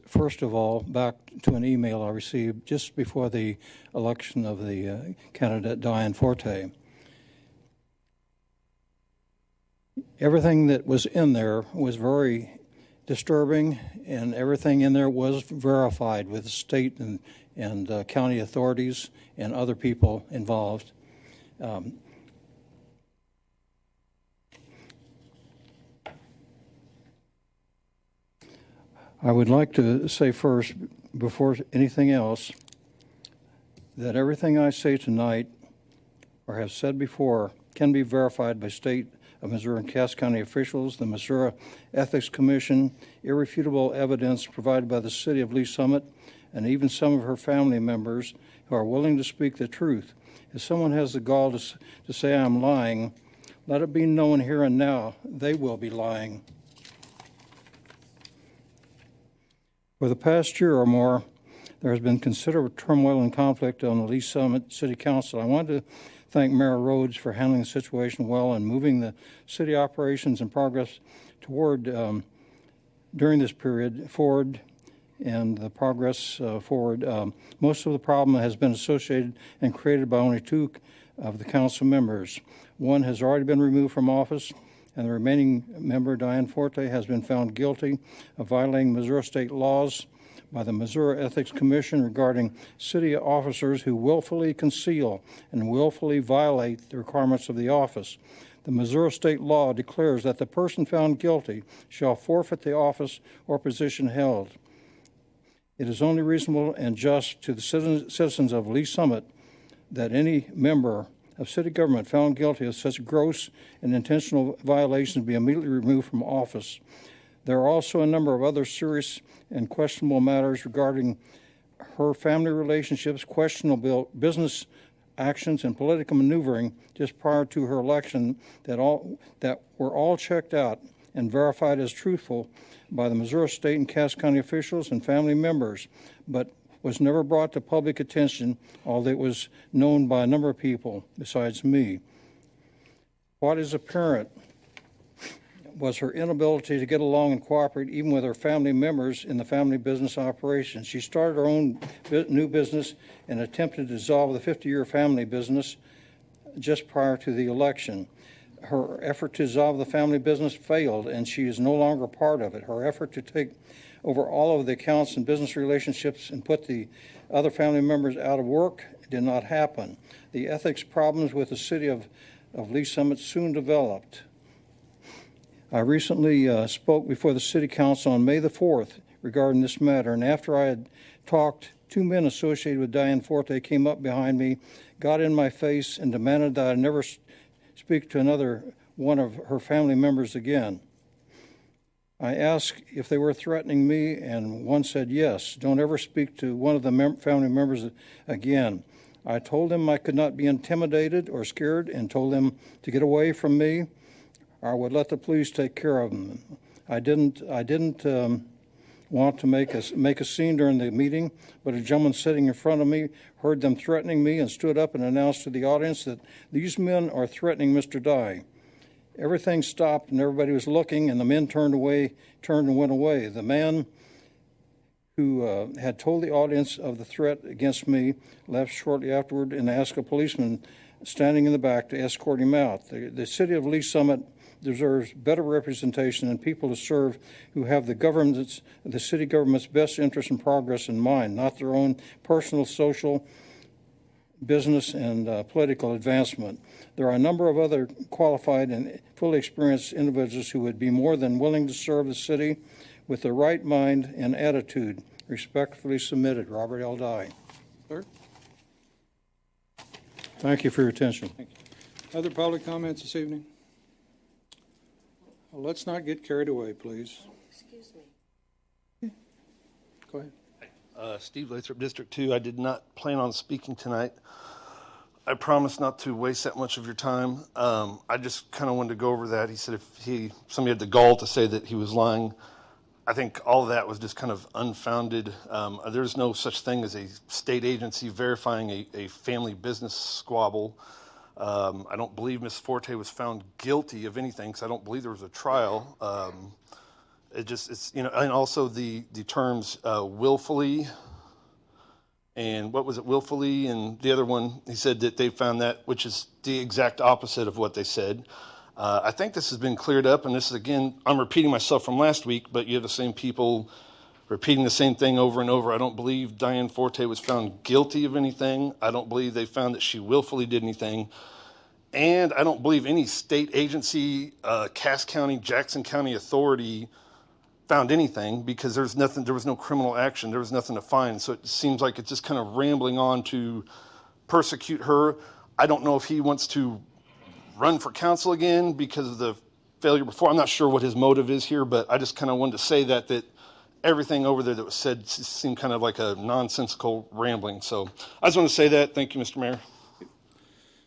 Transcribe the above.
First of all, back to an email I received just before the election of the candidate Diane Forte. Everything that was in there was very disturbing, and everything in there was verified with the state and county authorities and other people involved. I would like to say first, before anything else, that everything I say tonight or have said before can be verified by state of Missouri and Cass County officials, the Missouri Ethics Commission, irrefutable evidence provided by the city of Lee Summit, and even some of her family members who are willing to speak the truth. If someone has the gall to say I'm lying, let it be known here and now they will be lying. For the past year or more, there has been considerable turmoil and conflict on the Lee Summit City Council. I want to thank Mayor Rhodes for handling the situation well and moving the city operations and progress toward, during this period, forward, and the progress forward. Most of the problem has been associated and created by only two of the council members. One has already been removed from office, and the remaining member, Diane Forte, has been found guilty of violating Missouri state laws by the Missouri Ethics Commission regarding city officers who willfully conceal and willfully violate the requirements of the office. The Missouri state law declares that the person found guilty shall forfeit the office or position held. It is only reasonable and just to the citizens of Lee Summit that any member of city government found guilty of such gross and intentional violations be immediately removed from office. There are also a number of other serious and questionable matters regarding her family relationships, questionable business actions, and political maneuvering just prior to her election that were all checked out and verified as truthful by the Missouri State and Cass County officials and family members, but was never brought to public attention, although it was known by a number of people besides me. What is apparent was her inability to get along and cooperate even with her family members in the family business operations. She started her own new business and attempted to dissolve the 50-year family business just prior to the election. Her effort to dissolve the family business failed, and she is no longer part of it. Her effort to take over all of the accounts and business relationships and put the other family members out of work did not happen. The ethics problems with the city of Lee Summit soon developed. I recently spoke before the city council on May the 4th regarding this matter, and after I had talked, two men associated with Diane Forte came up behind me, got in my face, and demanded that I never speak to another one of her family members again. I asked if they were threatening me, and one said yes. Don't ever speak to one of the family members again. I told them I could not be intimidated or scared and told them to get away from me. I would let the police take care of them. I didn't want to make a scene during the meeting, but a gentleman sitting in front of me heard them threatening me and stood up and announced to the audience that these men are threatening Mr. Dye. Everything stopped and everybody was looking, and the men turned and went away. The man who had told the audience of the threat against me left shortly afterward and asked a policeman standing in the back to escort him out. The city of Lee Summit deserves better representation and people to serve who have the city government's best interest and progress in mind, not their own personal, social, business, and political advancement. There are a number of other qualified and fully experienced individuals who would be more than willing to serve the city with the right mind and attitude. Respectfully submitted, Robert L. Dye. Sir? Thank you for your attention. Thank you. Other public comments this evening? Well, let's not get carried away, please. Excuse me. Go ahead. Steve Lathrop, District 2. I did not plan on speaking tonight. I promise not to waste that much of your time. I just kind of wanted to go over that. He said if somebody had the gall to say that he was lying, I think all of that was just kind of unfounded. There's no such thing as a state agency verifying a family business squabble. I don't believe Ms. Forte was found guilty of anything because I don't believe there was a trial. It's, you know, and also the terms willfully, and what was it, willfully, and the other one, he said that they found that, which is the exact opposite of what they said. I think this has been cleared up, and this is, again, I'm repeating myself from last week, but you have the same people repeating the same thing over and over. I don't believe Diane Forte was found guilty of anything. I don't believe they found that she willfully did anything. And I don't believe any state agency, Cass County, Jackson County authority found anything, because there was no criminal action. There was nothing to find. So it seems like it's just kind of rambling on to persecute her. I don't know if he wants to run for council again because of the failure before. I'm not sure what his motive is here, but I just kind of wanted to say that everything over there that was said seemed kind of like a nonsensical rambling. So I just want to say that. Thank you, Mr. Mayor.